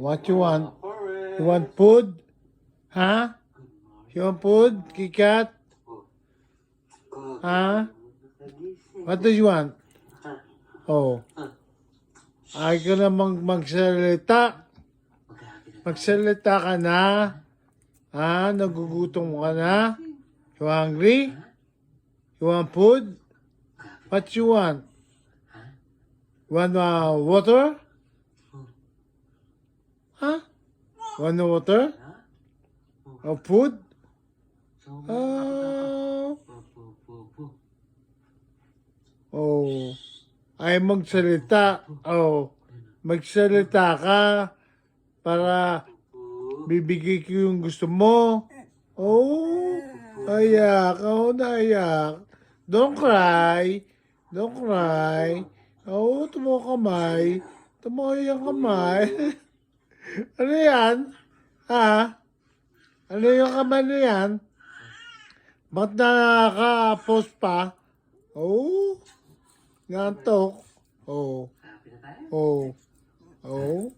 What you want? You want food? Huh? You want food? Kikat? Huh? What do you want? Oh. Ay ka na magsalita. Magsalita ka na. Ha? Nagugutom ka na? You hungry? You want food? What you want? You want water? Huh? Want water? Or food? Oh. Ay magsalita. Oh. Magsalita ka para bibigay ko yung gusto mo. Oh. Ayak. Oh, naiyak. Don't cry. Don't cry. Oh, tumo kamay. Tumo yung kamay. Ano yan? Ha? Ano yung kamay na yan? Ba't nakaka-post pa? Oh, nantok. Oh. Oh. Oh.